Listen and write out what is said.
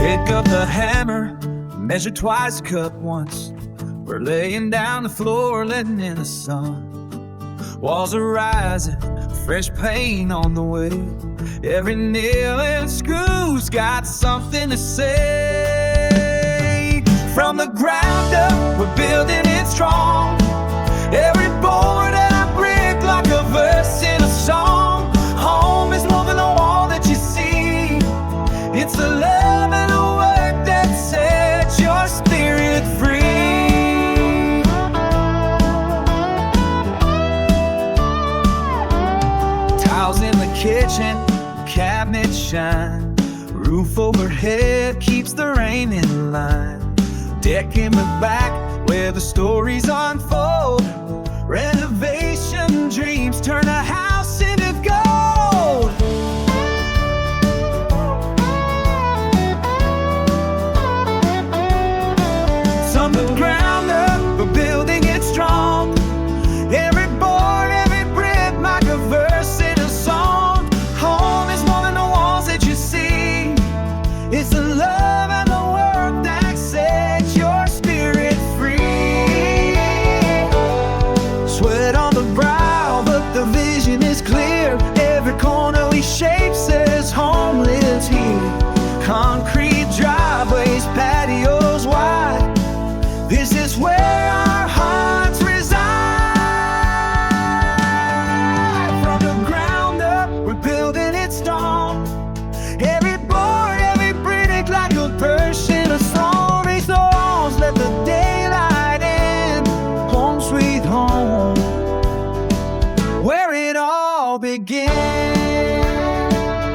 Pick up the hammer, measure twice, cut once. We're laying down the floor, letting in the sun. Walls are rising, fresh paint on the way. Every nail and screw's got something to say. From the ground up, we're building it strong. Every board and a brick like a verse in a song. Home is more than a wall that you see. It's the love and the work that sets your spirit free. Tiles in the kitchen, cabinets shine. Roof overhead keeps the rain in line. Deck in the back where the stories unfold. Renovation dreams turn a house into gold. From the ground up, we're building it strong. Every board, every brick, like a verse in a song. Home is more than the walls that you see. It's the love and the work that sets your spirit free. Sweat on the brow, but the vision is clear. Every corner we shape says home lives here. Concrete driveways, patios wide. This is where our hearts reside. From the ground up, we're building it strong. Every board, every brick, like a verse in a song. Raise the walls, let the daylight in. Home sweet home, where it all begins.